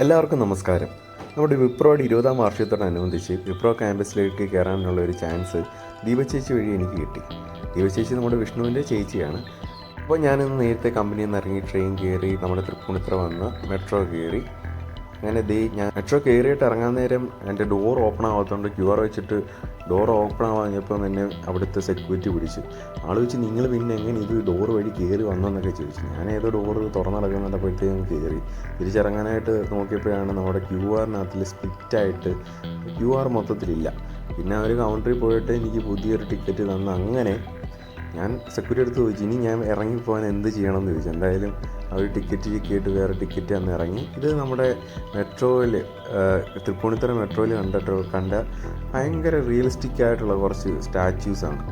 എല്ലാവർക്കും നമസ്കാരം. നമ്മുടെ വിപ്രോയുടെ 20ാം വാർഷികത്തോടനുബന്ധിച്ച് വിപ്രോ ക്യാമ്പസിലേക്ക് കയറാനുള്ള ഒരു ചാൻസ് ദീപചേച്ചി വഴി എനിക്ക് കിട്ടി. ദീപചേച്ചി നമ്മുടെ വിഷ്ണുവിൻ്റെ ചേച്ചിയാണ്. അപ്പോൾ ഞാനിന്ന് നേരത്തെ കമ്പനിയിൽ നിന്ന് ഇറങ്ങി ട്രെയിൻ കയറി നമ്മുടെ തൃപ്പൂണിത്തുറ വന്ന് മെട്രോ കയറി. അങ്ങനെ ഞാൻ മെട്രോ കയറിയിട്ട് ഇറങ്ങാൻ നേരം എൻ്റെ ഡോർ ഓപ്പൺ ആവാത്തതുകൊണ്ട് QR വെച്ചിട്ട് ഡോർ ഓപ്പൺ ആവാഞ്ഞപ്പോൾ എന്നെ അവിടുത്തെ സെക്യൂരിറ്റി പിടിച്ചു. ആൾ വെച്ച് നിങ്ങൾ പിന്നെ എങ്ങനെ ഇത് ഡോർ വഴി കയറി വന്നെന്നൊക്കെ ചോദിച്ചു. ഞാൻ ഏതോ ഡോറ് തുറന്നിറങ്ങുന്നുണ്ടപ്പോഴത്തേക്കും കയറി. തിരിച്ചിറങ്ങാനായിട്ട് നോക്കിയപ്പോഴാണ് നമ്മുടെ QR സ്പ്ലിറ്റായിട്ട് QR മൊത്തത്തിലില്ല. പിന്നെ അവർ കൗണ്ടറിൽ പോയിട്ട് എനിക്ക് പുതിയൊരു ടിക്കറ്റ് തന്ന്. അങ്ങനെ ഞാൻ സെക്യൂരിറ്റി എടുത്ത് ചോദിച്ചു ഇനി ഞാൻ ഇറങ്ങിപ്പോകാൻ എന്ത് ചെയ്യണമെന്ന് ചോദിച്ചു. എന്തായാലും അവർ ടിക്കറ്റ് ചെക്കിയിട്ട് വേറെ ടിക്കറ്റ് അന്ന് ഇറങ്ങി. ഇത് നമ്മുടെ മെട്രോയിൽ തൃപ്പൂണിത്തുറ മെട്രോയിൽ കണ്ട ഭയങ്കര റിയലിസ്റ്റിക് ആയിട്ടുള്ള കുറച്ച് സ്റ്റാച്യൂസാണ്.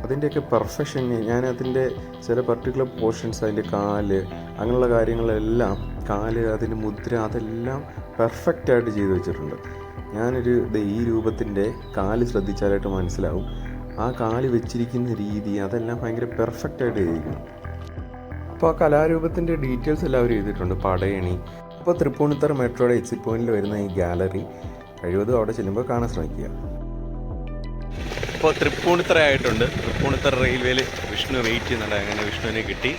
അതിൻ്റെയൊക്കെ പെർഫെക്ഷൻ ഞാൻ അതിൻ്റെ ചില പർട്ടിക്കുലർ പോർഷൻസ്, അതിൻ്റെ കാല്, അങ്ങനെയുള്ള കാര്യങ്ങളെല്ലാം, അതിൻ്റെ മുദ്ര, അതെല്ലാം പെർഫെക്റ്റായിട്ട് ചെയ്തു വെച്ചിട്ടുണ്ട്. ഈ രൂപത്തിൻ്റെ കാല് ശ്രദ്ധിച്ചാലായിട്ട് മനസ്സിലാവും. ആ കാല് വെച്ചിരിക്കുന്ന രീതി അതെല്ലാം ഭയങ്കര പെർഫെക്റ്റായിട്ട് ചെയ്തിരിക്കുന്നു. അപ്പോൾ ആ കലാരൂപത്തിൻ്റെ ഡീറ്റെയിൽസ് എല്ലാം അവർ ചെയ്തിട്ടുണ്ട്. പടയണി. അപ്പോൾ തൃപ്പൂണിത്തുറ മെട്രോയുടെ എക്സിറ്റ് പോയിന്റിൽ വരുന്ന ഈ ഗാലറി കഴിവതും അവിടെ ചെല്ലുമ്പോൾ കാണാൻ ശ്രമിക്കുക. ഇപ്പോൾ തൃപ്പൂണിത്തുറ ആയിട്ടുണ്ട്. തൃപ്പൂണിത്തുറ റെയിൽവേയിൽ വിഷ്ണു വെയിറ്റ് ചെയ്യുന്നുണ്ട്. അങ്ങനെ വിഷ്ണുവിനെ കിട്ടി.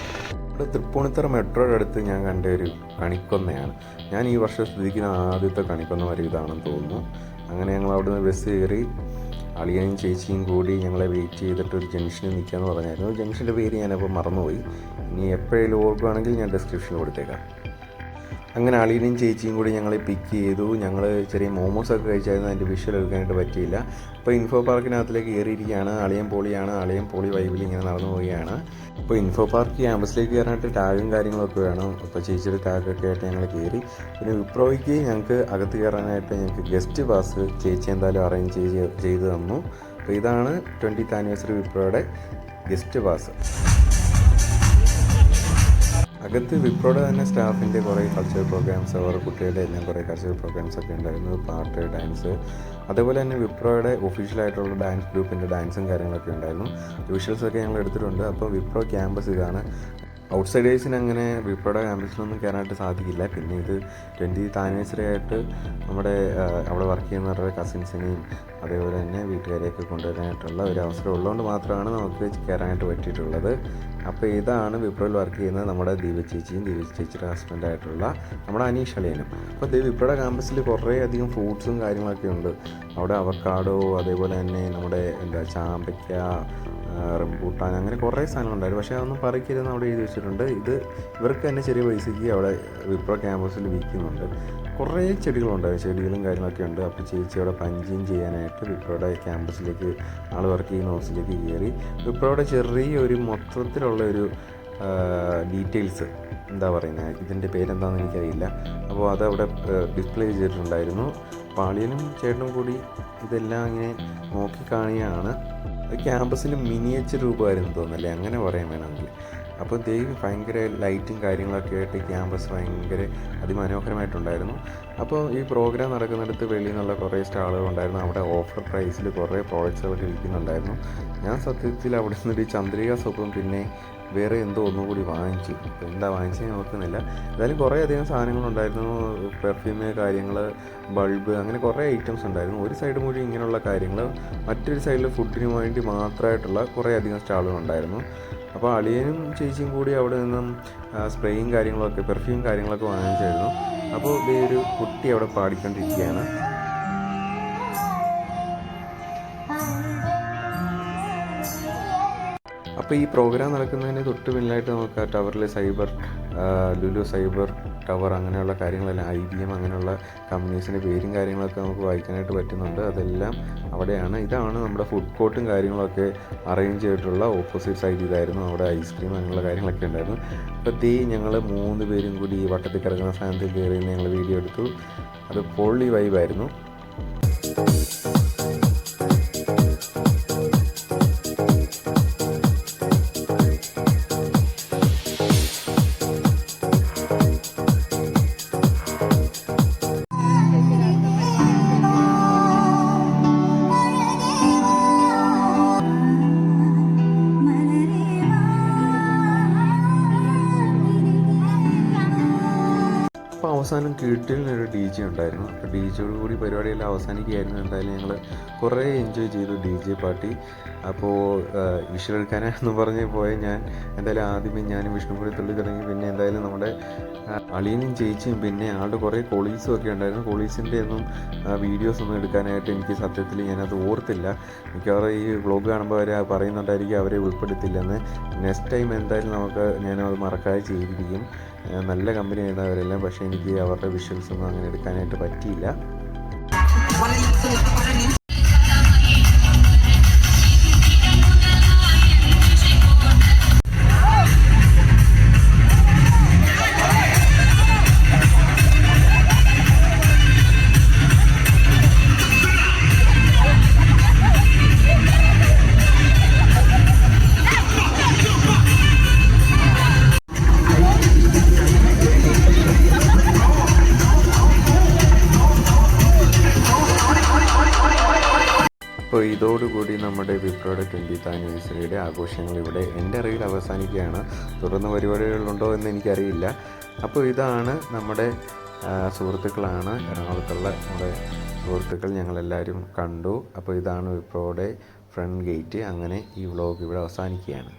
ഇവിടെ തൃപ്പൂണിത്തുറ മെട്രോയുടെ അടുത്ത് ഞാൻ കണ്ട ഒരു കണിക്കൊന്നയാണ്. ഞാൻ ഈ വർഷം ശ്രദ്ധിക്കുന്ന ആദ്യത്തെ കണിക്കൊന്ന വരെ ഇതാണെന്ന് തോന്നുന്നു. അങ്ങനെ ഞങ്ങൾ അവിടുന്ന് ബസ് കയറി അളിയനും ചേച്ചിയും കൂടി ഞങ്ങളെ വെയിറ്റ് ചെയ്തിട്ട് ഒരു ജംഗ്ഷനിൽ നിൽക്കാമെന്ന് പറഞ്ഞായിരുന്നു. ജംഗ്ഷൻ്റെ പേര് ഞാനപ്പോൾ മറന്നുപോയി. ഇനി എപ്പോഴേലും ഓർക്കുകയാണെങ്കിൽ ഞാൻ ഡിസ്ക്രിപ്ഷനിൽ കൊടുത്തേക്കാം. അങ്ങനെ അളിയനും ചേച്ചിയും കൂടി ഞങ്ങളെ പിക്ക് ചെയ്തു. ഞങ്ങൾ ചെറിയ മോമോസൊക്കെ കഴിച്ചായിരുന്നു. അതിൻ്റെ വിഷ്വൽ എടുക്കാനായിട്ട് പറ്റിയില്ല. അപ്പോൾ ഇൻഫോ പാർക്കിനകത്തിലേക്ക് കയറിയിരിക്കുകയാണ്. അളിയൻ പോളി വൈബിൽ ഇങ്ങനെ നടന്നു പോവുകയാണ്. അപ്പോൾ ഇൻഫോ പാർക്ക് ക്യാമ്പസിലേക്ക് കയറാനായിട്ട് ടാഗും കാര്യങ്ങളൊക്കെ വേണം. അപ്പോൾ ചേച്ചിയുടെ ടാഗൊക്കെ ആയിട്ട് ഞങ്ങൾ കയറി. പിന്നെ വിപ്രോയ്ക്ക് ഞങ്ങൾക്ക് അകത്ത് കയറാനായിട്ട് ഞങ്ങൾക്ക് ഗസ്റ്റ് പാസ് ചേച്ചി എന്തായാലും അറേഞ്ച് ചെയ്ത് തന്നു. അപ്പോൾ ഇതാണ് 20th ആനിവേഴ്സറി വിപ്രോയുടെ ഗസ്റ്റ് പാസ്. അകത്ത് വിപ്രോയുടെ തന്നെ സ്റ്റാഫിൻ്റെ കുറേ കൾച്ചറൽ പ്രോഗ്രാംസ്, അവരുടെ കുട്ടികളുടെ എല്ലാം കുറേ കൾച്ചറൽ പ്രോഗ്രാംസ് ഒക്കെ ഉണ്ടായിരുന്നു. പാട്ട്, ഡാൻസ്, അതേപോലെ തന്നെ വിപ്രോയുടെ ഒഫീഷ്യലായിട്ടുള്ള ഡാൻസ് ഗ്രൂപ്പിൻ്റെ ഡാൻസും കാര്യങ്ങളൊക്കെ ഉണ്ടായിരുന്നു. വിഷ്വൽസൊക്കെ ഞങ്ങൾ എടുത്തിട്ടുണ്ട്. അപ്പോൾ വിപ്രോ ക്യാമ്പസ് ഇതാണ്. ഔട്ട്സൈഡേഴ്സിന് അങ്ങനെ വിപ്രോയുടെ ക്യാമ്പസിലൊന്നും കയറാനായിട്ട് സാധിക്കില്ല. പിന്നെ ഇത് 20th ആനിവേഴ്സറി ആയിട്ട് നമ്മുടെ അവിടെ വർക്ക് ചെയ്യുന്നവരുടെ കസിൻസിനെയും അതേപോലെ തന്നെ വീട്ടുകാരെയൊക്കെ കൊണ്ടുവരാനായിട്ടുള്ള ഒരു അവസരം ഉള്ളതുകൊണ്ട് മാത്രമാണ് നമുക്ക് കയറാനായിട്ട് പറ്റിയിട്ടുള്ളത്. അപ്പോൾ ഇതാണ് വിപ്രോയിൽ വർക്ക് ചെയ്യുന്നത് നമ്മുടെ ദീപചേച്ചിയുടെ ഹസ്ബൻഡായിട്ടുള്ള നമ്മുടെ അനീഷ് അളിയനും. അപ്പോൾ വിപ്രോയുടെ ക്യാമ്പസിൽ കുറേ അധികം ഫ്രൂട്ട്സും കാര്യങ്ങളൊക്കെ ഉണ്ട്. അവിടെ അവക്കാഡോ, അതേപോലെ തന്നെ നമ്മുടെ ചാമ്പയ്ക്ക, റംബൂട്ടാൻ, അങ്ങനെ കുറേ സാധനങ്ങളുണ്ടായിരുന്നു. പക്ഷേ അതൊന്നും പറിക്കരുതെന്ന് അവിടെ എഴുതി വെച്ചിട്ടുണ്ട്. ഇത് ഇവർക്ക് തന്നെ ചെറിയ പൈസയ്ക്ക് അവിടെ വിപ്രോ ക്യാമ്പസിൽ വിൽക്കുന്നുണ്ട്. കുറേ ചെടികളും കാര്യങ്ങളൊക്കെ ഉണ്ട്. അപ്പോൾ ചേച്ചി അവിടെ പഞ്ചിങ് ചെയ്യാനായിട്ട് വിപ്രോയുടെ ക്യാമ്പസിലേക്ക് ആൾ വർക്ക് ചെയ്യുന്ന ഹൗസിലേക്ക് കയറി. വിപ്രോയുടെ ചെറിയൊരു മൊത്തത്തിലുള്ളൊരു ഡീറ്റെയിൽസ് എന്താ പറയുന്നത്, ഇതിൻ്റെ പേരെന്താണെന്ന് എനിക്കറിയില്ല. അപ്പോൾ അതവിടെ ഡിസ്പ്ലേ ചെയ്തിട്ടുണ്ടായിരുന്നു. പാളിയനും ചേട്ടനും കൂടി ഇതെല്ലാം ഇങ്ങനെ നോക്കിക്കാണുകയാണ്. ക്യാമ്പസിൻ്റെ മിനിയേച്ചർ രൂപമായിരുന്നു തോന്നുന്നല്ലേ, അങ്ങനെ പറയാൻ വേണമെങ്കിൽ. അപ്പോൾ ഭയങ്കര ലൈറ്റും കാര്യങ്ങളൊക്കെ ആയിട്ട് ക്യാമ്പസ് ഭയങ്കര അതിമനോഹരമായിട്ടുണ്ടായിരുന്നു. അപ്പോൾ ഈ പ്രോഗ്രാം നടക്കുന്നിടത്ത് വെളിയിൽ നിന്നുള്ള കുറേ സ്റ്റാളുകളുണ്ടായിരുന്നു. അവിടെ ഓഫർ പ്രൈസിൽ കുറേ പ്രോഡക്റ്റ്സുകളൊക്കെ വിൽക്കുന്നുണ്ടായിരുന്നു. ഞാൻ സത്യത്തിൽ അവിടെ നിന്നൊരു ചന്ദ്രിക സോപ്പും പിന്നെ വേറെ എന്തോ ഒന്നുകൂടി വാങ്ങിച്ചു. എന്താ വാങ്ങിച്ചത് നോക്കുന്നില്ല. എന്തായാലും കുറേ അധികം സാധനങ്ങളുണ്ടായിരുന്നു. പെർഫ്യൂം കാര്യങ്ങൾ, ബൾബ്, അങ്ങനെ കുറേ ഐറ്റംസ് ഉണ്ടായിരുന്നു. ഒരു സൈഡ് മുഴുവൻ ഇങ്ങനെയുള്ള കാര്യങ്ങൾ, മറ്റൊരു സൈഡിൽ ഫുഡിന് വേണ്ടി മാത്രമായിട്ടുള്ള കുറേ അധികം സ്റ്റാളുകളുണ്ടായിരുന്നു. അപ്പോൾ അളിയനും ചേച്ചിയും കൂടി അവിടെ നിന്നും സ്പ്രേയും കാര്യങ്ങളൊക്കെ, പെർഫ്യൂം കാര്യങ്ങളൊക്കെ വാങ്ങിച്ചായിരുന്നു. അപ്പോൾ ഒരു കുട്ടി അവിടെ പാടിക്കൊണ്ടിരിക്കുകയാണ്. അപ്പോൾ ഈ പ്രോഗ്രാം നടക്കുന്നതിന് തൊട്ട് പിന്നിലായിട്ട് നമുക്ക് ആ ടവറിൽ ലുലു സൈബർ ടവർ അങ്ങനെയുള്ള കാര്യങ്ങളെല്ലാം, IBM അങ്ങനെയുള്ള കമ്പനീസിൻ്റെ പേരും കാര്യങ്ങളൊക്കെ നമുക്ക് വായിക്കാനായിട്ട് പറ്റുന്നുണ്ട്. അതെല്ലാം അവിടെയാണ്. ഇതാണ് നമ്മുടെ ഫുഡ് കോർട്ടും കാര്യങ്ങളൊക്കെ അറേഞ്ച് ചെയ്തിട്ടുള്ള ഓപ്പോസിറ്റ് സൈഡ് ഇതായിരുന്നു. അവിടെ ഐസ്ക്രീം അങ്ങനെയുള്ള കാര്യങ്ങളൊക്കെ ഉണ്ടായിരുന്നു. അപ്പോൾ ഞങ്ങൾ 3 പേരും കൂടി ഈ വട്ടത്തിൽ കിടക്കുന്ന സാധനത്തിൽ കയറി ഞങ്ങൾ വീഡിയോ എടുത്തു. അത് പൊള്ളി വൈബായിരുന്നു. അവസാനം കീട്ടിലിനൊരു ഡി ജെ ഉണ്ടായിരുന്നു. അപ്പോൾ ഡി ജെയോട് കൂടി പരിപാടിയെല്ലാം അവസാനിക്കുകയായിരുന്നു. എന്തായാലും ഞങ്ങൾ കുറേ എൻജോയ് ചെയ്തു ഡി ജെ പാർട്ടി. അപ്പോൾ വിഷു എടുക്കാനെന്ന് പറഞ്ഞ് പോയ ഞാൻ എന്തായാലും ആദ്യമേ ഞാനും വിഷ്ണു കൂടി തുള്ളി തുടങ്ങി. പിന്നെ എന്തായാലും നമ്മുടെ അളിയനും ചേച്ചിയും പിന്നെ ആളുടെ കുറേ കൊളീഗ്സും ഒക്കെ ഉണ്ടായിരുന്നു. കൊളീഗ്സിൻ്റെ ഒന്നും വീഡിയോസ് ഒന്നും എടുക്കാനായിട്ട് എനിക്ക് സത്യത്തിൽ ഞാനത് ഓർത്തില്ല. മിക്കവാറും ഈ വ്ളോഗ് കാണുമ്പോൾ അവർ പറയുന്നുണ്ടായിരിക്കും അവരെ ഉൾപ്പെടുത്തില്ലെന്ന്. നെക്സ്റ്റ് ടൈം എന്തായാലും ഞാനത് മറക്കാതെ ചെയ്തിരിക്കും. നല്ല കമ്പനിയായിരുന്നു അവരെല്ലാം. പക്ഷേ എനിക്ക് അവരുടെ വിഷ്വൽസ് ഒന്നും അങ്ങനെ എടുക്കാനായിട്ട് പറ്റിയില്ല. അപ്പോൾ ഇതോടുകൂടി നമ്മുടെ വിപ്രോയുടെ 20th ആനിവേഴ്സറിയുടെ ആഘോഷങ്ങൾ ഇവിടെ എൻ്റെ അറിവിൽ അവസാനിക്കുകയാണ്. തുടർന്ന് പരിപാടികളുണ്ടോ എന്ന് എനിക്കറിയില്ല. അപ്പോൾ ഇതാണ് നമ്മുടെ സുഹൃത്തുക്കളാണ്, എറണാകുളത്തുള്ള നമ്മുടെ സുഹൃത്തുക്കൾ ഞങ്ങളെല്ലാവരും കണ്ടു. അപ്പോൾ ഇതാണ് വിപ്രോയുടെ ഫ്രണ്ട് ഗേറ്റ്. അങ്ങനെ ഈ വ്ളോഗ് ഇവിടെ അവസാനിക്കുകയാണ്.